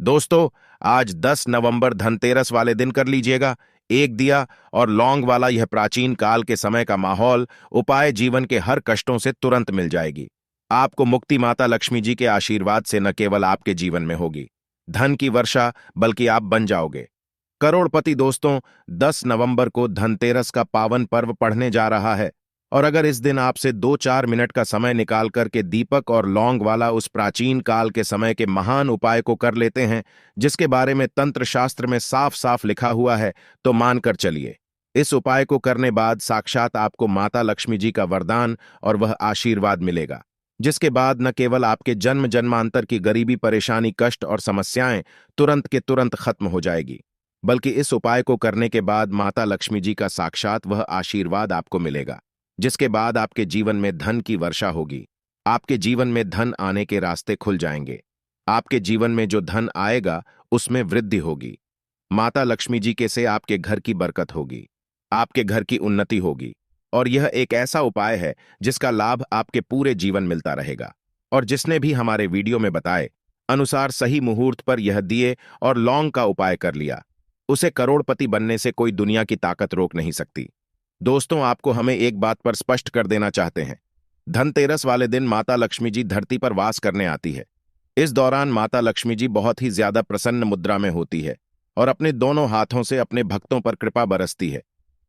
दोस्तों, आज 10 नवंबर धनतेरस वाले दिन कर लीजिएगा एक दिया और लौंग वाला यह प्राचीन काल के समय का माहौल उपाय जीवन के हर कष्टों से तुरंत मिल जाएगी। आपको मुक्ति माता लक्ष्मी जी के आशीर्वाद से न केवल आपके जीवन में होगी धन की वर्षा, बल्कि आप बन जाओगे करोड़पति। दोस्तों, 10 नवंबर को धनतेरस का पावन पर्व पढ़ने जा रहा है, और अगर इस दिन आपसे 2-4 मिनट का समय निकाल करके दीपक और लौंग वाला उस प्राचीन काल के समय के महान उपाय को कर लेते हैं जिसके बारे में तंत्र शास्त्र में साफ साफ लिखा हुआ है, तो मानकर चलिए, इस उपाय को करने बाद साक्षात आपको माता लक्ष्मी जी का वरदान और वह आशीर्वाद मिलेगा, जिसके बाद न केवल आपके जन्म जन्मांतर की गरीबी, परेशानी, कष्ट और समस्याएं तुरंत के तुरंत खत्म हो जाएगी, बल्कि इस उपाय को करने के बाद माता लक्ष्मी जी का साक्षात वह आशीर्वाद आपको मिलेगा, जिसके बाद आपके जीवन में धन की वर्षा होगी। आपके जीवन में धन आने के रास्ते खुल जाएंगे। आपके जीवन में जो धन आएगा उसमें वृद्धि होगी। माता लक्ष्मी जी के से आपके घर की बरकत होगी, आपके घर की उन्नति होगी, और यह एक ऐसा उपाय है जिसका लाभ आपके पूरे जीवन मिलता रहेगा। और जिसने भी हमारे वीडियो में बताए अनुसार सही मुहूर्त पर यह दिए और लौंग का उपाय कर लिया, उसे करोड़पति बनने से कोई दुनिया की ताकत रोक नहीं सकती। दोस्तों, आपको हमें एक बात पर स्पष्ट कर देना चाहते हैं, धनतेरस वाले दिन माता लक्ष्मी जी धरती पर वास करने आती है। इस दौरान माता लक्ष्मी जी बहुत ही ज्यादा प्रसन्न मुद्रा में होती है और अपने दोनों हाथों से अपने भक्तों पर कृपा बरसती है।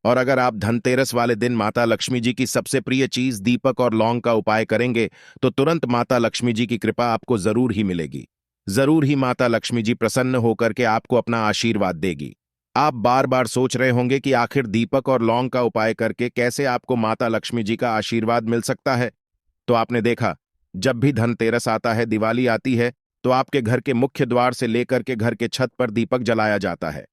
और अगर आप धनतेरस वाले दिन माता लक्ष्मी जी की सबसे प्रिय चीज दीपक और लौंग का उपाय करेंगे तो तुरंत माता लक्ष्मी जी की कृपा आपको जरूर ही मिलेगी। जरूर ही माता लक्ष्मी जी प्रसन्न होकर के आपको अपना आशीर्वाद देगी। आप बार बार सोच रहे होंगे कि आखिर दीपक और लौंग का उपाय करके कैसे आपको माता लक्ष्मी जी का आशीर्वाद मिल सकता है। तो आपने देखा, जब भी धनतेरस आता है, दिवाली आती है, तो आपके घर के मुख्य द्वार से लेकर के घर के छत पर दीपक जलाया जाता है।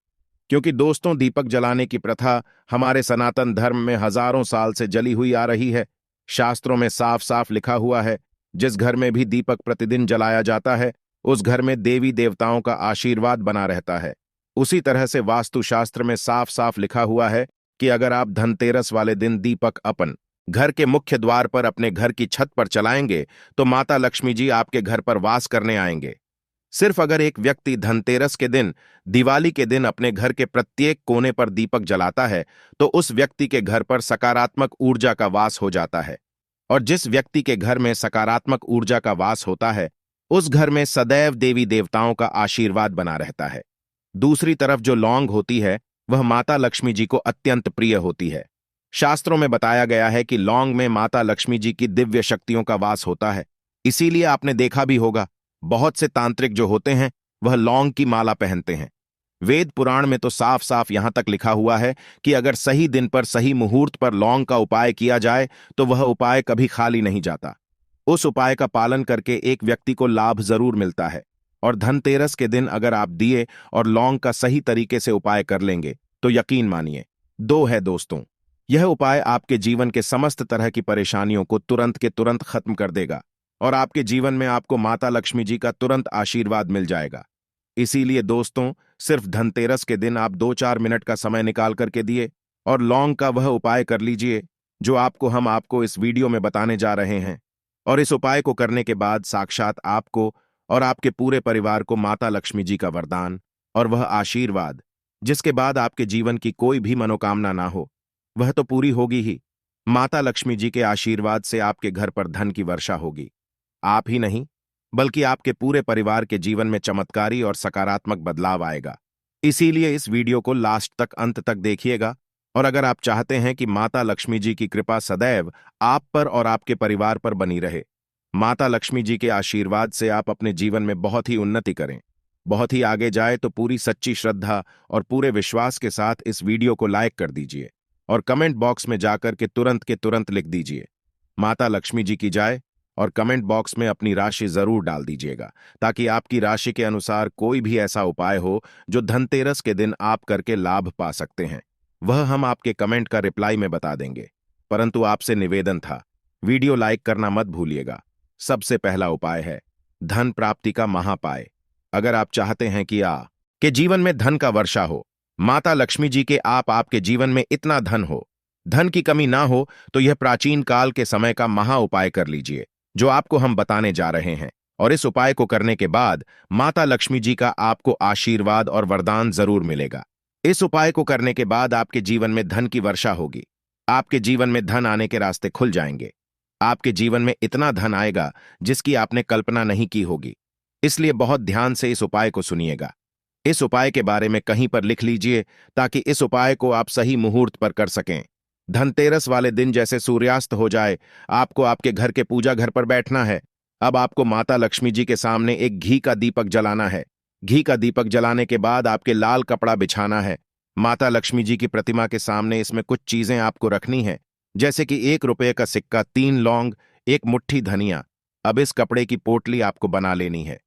क्योंकि दोस्तों, दीपक जलाने की प्रथा हमारे सनातन धर्म में हजारों साल से जली हुई आ रही है। शास्त्रों में साफ साफ लिखा हुआ है, जिस घर में भी दीपक प्रतिदिन जलाया जाता है उस घर में देवी देवताओं का आशीर्वाद बना रहता है। उसी तरह से वास्तुशास्त्र में साफ साफ लिखा हुआ है कि अगर आप धनतेरस वाले दिन दीपक अपन घर के मुख्य द्वार पर अपने घर की छत पर चलाएंगे तो माता लक्ष्मी जी आपके घर पर वास करने आएंगे। सिर्फ अगर एक व्यक्ति धनतेरस के दिन, दिवाली के दिन अपने घर के प्रत्येक कोने पर दीपक जलाता है तो उस व्यक्ति के घर पर सकारात्मक ऊर्जा का वास हो जाता है, और जिस व्यक्ति के घर में सकारात्मक ऊर्जा का वास होता है उस घर में सदैव देवी देवताओं का आशीर्वाद बना रहता है। दूसरी तरफ जो लौंग होती है वह माता लक्ष्मी जी को अत्यंत प्रिय होती है। शास्त्रों में बताया गया है कि लौंग में माता लक्ष्मी जी की दिव्य शक्तियों का वास होता है। इसीलिए आपने देखा भी होगा, बहुत से तांत्रिक जो होते हैं वह लौंग की माला पहनते हैं। वेद पुराण में तो साफ साफ यहां तक लिखा हुआ है कि अगर सही दिन पर सही मुहूर्त पर लौंग का उपाय किया जाए तो वह उपाय कभी खाली नहीं जाता। उस उपाय का पालन करके एक व्यक्ति को लाभ जरूर मिलता है। और धनतेरस के दिन अगर आप दिए और लौंग का सही तरीके से उपाय कर लेंगे तो यकीन मानिए, दो है दोस्तों, यह उपाय आपके जीवन के समस्त तरह की परेशानियों को तुरंत के तुरंत खत्म कर देगा और आपके जीवन में आपको माता लक्ष्मी जी का तुरंत आशीर्वाद मिल जाएगा। इसीलिए दोस्तों, सिर्फ धनतेरस के दिन आप 2-4 मिनट का समय निकाल करके दिए और लौंग का वह उपाय कर लीजिए जो हम आपको इस वीडियो में बताने जा रहे हैं। और इस उपाय को करने के बाद साक्षात आपको और आपके पूरे परिवार को माता लक्ष्मी जी का वरदान और वह आशीर्वाद, जिसके बाद आपके जीवन की कोई भी मनोकामना ना हो वह तो पूरी होगी ही। माता लक्ष्मी जी के आशीर्वाद से आपके घर पर धन की वर्षा होगी। आप ही नहीं, बल्कि आपके पूरे परिवार के जीवन में चमत्कारी और सकारात्मक बदलाव आएगा। इसीलिए इस वीडियो को लास्ट तक, अंत तक देखिएगा। और अगर आप चाहते हैं कि माता लक्ष्मी जी की कृपा सदैव आप पर और आपके परिवार पर बनी रहे, माता लक्ष्मी जी के आशीर्वाद से आप अपने जीवन में बहुत ही उन्नति करें, बहुत ही आगे जाए, तो पूरी सच्ची श्रद्धा और पूरे विश्वास के साथ इस वीडियो को लाइक कर दीजिए और कमेंट बॉक्स में जाकर के तुरंत लिख दीजिए माता लक्ष्मी जी की जय, और कमेंट बॉक्स में अपनी राशि जरूर डाल दीजिएगा, ताकि आपकी राशि के अनुसार कोई भी ऐसा उपाय हो जो धनतेरस के दिन आप करके लाभ पा सकते हैं, वह हम आपके कमेंट का रिप्लाई में बता देंगे। परंतु आपसे निवेदन था, वीडियो लाइक करना मत भूलिएगा। सबसे पहला उपाय है धन प्राप्ति का महापाय। अगर आप चाहते हैं कि के जीवन में धन का वर्षा हो, माता लक्ष्मी जी के आपके जीवन में इतना धन हो, धन की कमी ना हो, तो यह प्राचीन काल के समय का महा उपाय कर लीजिए जो आपको हम बताने जा रहे हैं। और इस उपाय को करने के बाद माता लक्ष्मी जी का आपको आशीर्वाद और वरदान जरूर मिलेगा। इस उपाय को करने के बाद आपके जीवन में धन की वर्षा होगी। आपके जीवन में धन आने के रास्ते खुल जाएंगे। आपके जीवन में इतना धन आएगा जिसकी आपने कल्पना नहीं की होगी। इसलिए बहुत ध्यान से इस उपाय को सुनिएगा। इस उपाय के बारे में कहीं पर लिख लीजिए ताकि इस उपाय को आप सही मुहूर्त पर कर सकें। धनतेरस वाले दिन जैसे सूर्यास्त हो जाए, आपको आपके घर के पूजा घर पर बैठना है। अब आपको माता लक्ष्मी जी के सामने एक घी का दीपक जलाना है। घी का दीपक जलाने के बाद आपके लाल कपड़ा बिछाना है। माता लक्ष्मी जी की प्रतिमा के सामने इसमें कुछ चीजें आपको रखनी है, जैसे कि 1 रुपये का सिक्का, 3 लौंग, एक मुट्ठी धनिया। अब इस कपड़े की पोटली आपको बना लेनी है।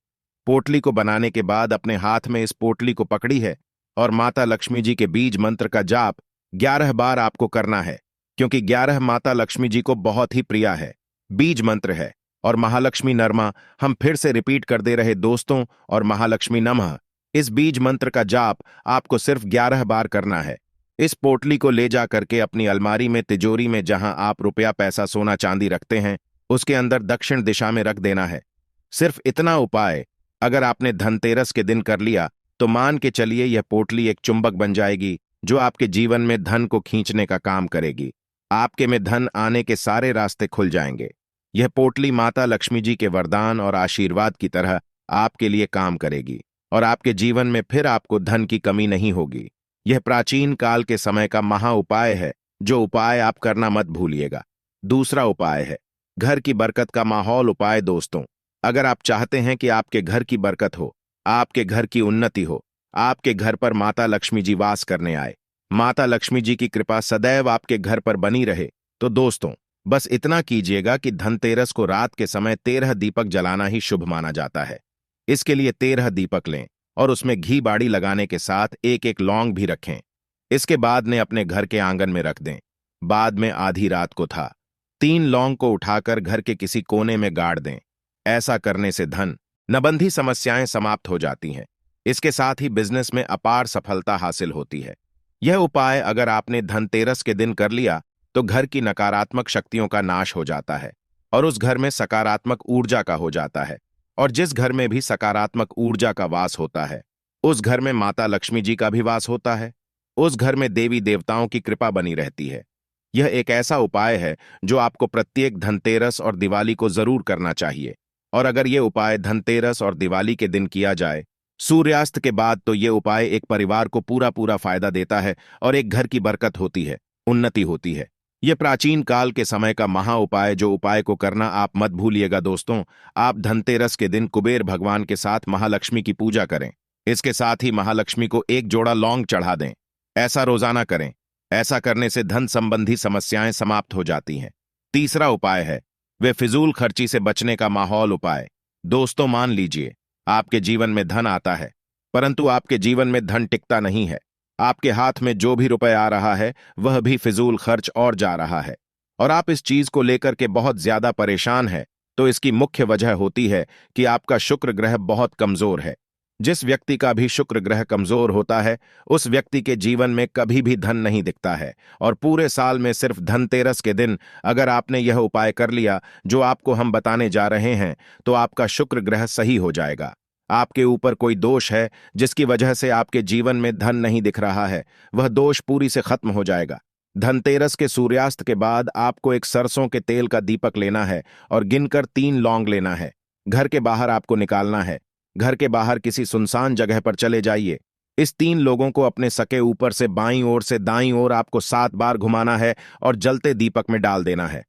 पोटली को बनाने के बाद अपने हाथ में इस पोटली को पकड़ी है और माता लक्ष्मी जी के बीज मंत्र का जाप 11 बार आपको करना है, क्योंकि 11 माता लक्ष्मी जी को बहुत ही प्रिय है। बीज मंत्र है और महालक्ष्मी नरमा, हम फिर से रिपीट कर दे रहे दोस्तों, और महालक्ष्मी नमः। इस बीज मंत्र का जाप आपको सिर्फ 11 बार करना है। इस पोटली को ले जा करके अपनी अलमारी में, तिजोरी में, जहां आप रुपया, पैसा, सोना चांदी रखते हैं, उसके अंदर दक्षिण दिशा में रख देना है। सिर्फ इतना उपाय अगर आपने धनतेरस के दिन कर लिया तो मान के चलिए यह पोटली एक चुंबक बन जाएगी जो आपके जीवन में धन को खींचने का काम करेगी। आपके में धन आने के सारे रास्ते खुल जाएंगे। यह पोटली माता लक्ष्मी जी के वरदान और आशीर्वाद की तरह आपके लिए काम करेगी और आपके जीवन में फिर आपको धन की कमी नहीं होगी। यह प्राचीन काल के समय का महा उपाय है, जो उपाय आप करना मत भूलिएगा। दूसरा उपाय है घर की बरकत का माहौल उपाय। दोस्तों, अगर आप चाहते हैं कि आपके घर की बरकत हो, आपके घर की उन्नति हो, आपके घर पर माता लक्ष्मी जी वास करने आए, माता लक्ष्मी जी की कृपा सदैव आपके घर पर बनी रहे, तो दोस्तों बस इतना कीजिएगा कि धनतेरस को रात के समय 13 दीपक जलाना ही शुभ माना जाता है। इसके लिए 13 दीपक लें और उसमें घी बाड़ी लगाने के साथ एक एक लौंग भी रखें। इसके बाद ने अपने घर के आंगन में रख दें। बाद में आधी रात को था 3 लौंग को उठाकर घर के किसी कोने में गाड़ दें। ऐसा करने से धन नबंधी समस्याएं समाप्त हो जाती हैं। इसके साथ ही बिजनेस में अपार सफलता हासिल होती है। यह उपाय अगर आपने धनतेरस के दिन कर लिया तो घर की नकारात्मक शक्तियों का नाश हो जाता है और उस घर में सकारात्मक ऊर्जा का हो जाता है। और जिस घर में भी सकारात्मक ऊर्जा का वास होता है, उस घर में माता लक्ष्मी जी का भी वास होता है। उस घर में देवी देवताओं की कृपा बनी रहती है। यह एक ऐसा उपाय है जो आपको प्रत्येक धनतेरस और दिवाली को जरूर करना चाहिए। और अगर यह उपाय धनतेरस और दिवाली के दिन किया जाए सूर्यास्त के बाद, तो यह उपाय एक परिवार को पूरा पूरा फायदा देता है और एक घर की बरकत होती है, उन्नति होती है। यह प्राचीन काल के समय का महा उपाय, जो उपाय को करना आप मत भूलिएगा। दोस्तों, आप धनतेरस के दिन कुबेर भगवान के साथ महालक्ष्मी की पूजा करें। इसके साथ ही महालक्ष्मी को एक जोड़ा लौंग चढ़ा दें। ऐसा रोजाना करें। ऐसा करने से धन संबंधी समस्याएं समाप्त हो जाती हैं। तीसरा उपाय है वे फिजूल खर्ची से बचने का माहौल उपाय। दोस्तों, मान लीजिए आपके जीवन में धन आता है, परंतु आपके जीवन में धन टिकता नहीं है। आपके हाथ में जो भी रुपए आ रहा है वह भी फिजूल खर्च और जा रहा है और आप इस चीज को लेकर के बहुत ज्यादा परेशान हैं। तो इसकी मुख्य वजह होती है कि आपका शुक्र ग्रह बहुत कमजोर है। जिस व्यक्ति का भी शुक्र ग्रह कमजोर होता है, उस व्यक्ति के जीवन में कभी भी धन नहीं दिखता है। और पूरे साल में सिर्फ धनतेरस के दिन अगर आपने यह उपाय कर लिया जो आपको हम बताने जा रहे हैं, तो आपका शुक्र ग्रह सही हो जाएगा। आपके ऊपर कोई दोष है जिसकी वजह से आपके जीवन में धन नहीं दिख रहा है, वह दोष पूरी से खत्म हो जाएगा। धनतेरस के सूर्यास्त के बाद आपको एक सरसों के तेल का दीपक लेना है और गिनकर 3 लौंग लेना है। घर के बाहर आपको निकालना है। घर के बाहर किसी सुनसान जगह पर चले जाइए। इस 3 लोगों को अपने सके ऊपर से बाईं ओर से दाईं ओर आपको 7 बार घुमाना है और जलते दीपक में डाल देना है।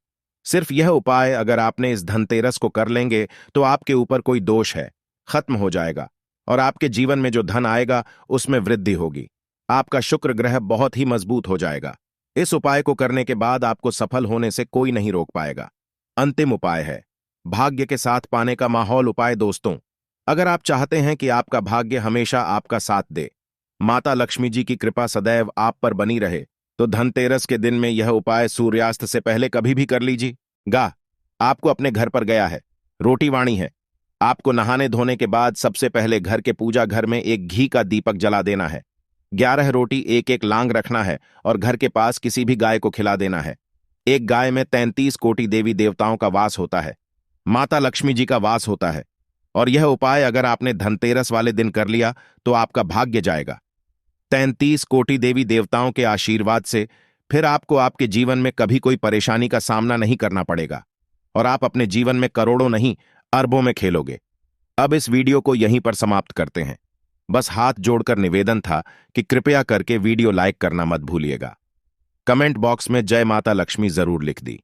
सिर्फ यह उपाय अगर आपने इस धनतेरस को कर लेंगे तो आपके ऊपर कोई दोष है खत्म हो जाएगा और आपके जीवन में जो धन आएगा उसमें वृद्धि होगी। आपका शुक्र ग्रह बहुत ही मजबूत हो जाएगा। इस उपाय को करने के बाद आपको सफल होने से कोई नहीं रोक पाएगा। अंतिम उपाय है भाग्य के साथ पाने का माहौल उपाय। दोस्तों, अगर आप चाहते हैं कि आपका भाग्य हमेशा आपका साथ दे, माता लक्ष्मी जी की कृपा सदैव आप पर बनी रहे, तो धनतेरस के दिन में यह उपाय सूर्यास्त से पहले कभी भी कर लीजिएगा। आपको अपने घर पर गया है, रोटी वाणी है। आपको नहाने धोने के बाद सबसे पहले घर के पूजा घर में एक घी का दीपक जला देना है। 11 रोटी एक एक लांग रखना है और घर के पास किसी भी गाय को खिला देना है। एक गाय में 33 कोटि देवी देवताओं का वास होता है, माता लक्ष्मी जी का वास होता है। और यह उपाय अगर आपने धनतेरस वाले दिन कर लिया तो आपका भाग्य जाएगा। 33 कोटि देवी देवताओं के आशीर्वाद से फिर आपको आपके जीवन में कभी कोई परेशानी का सामना नहीं करना पड़ेगा और आप अपने जीवन में करोड़ों नहीं अरबों में खेलोगे। अब इस वीडियो को यहीं पर समाप्त करते हैं। बस हाथ जोड़कर निवेदन था कि कृपया करके वीडियो लाइक करना मत भूलिएगा। कमेंट बॉक्स में जय माता लक्ष्मी जरूर लिख दी।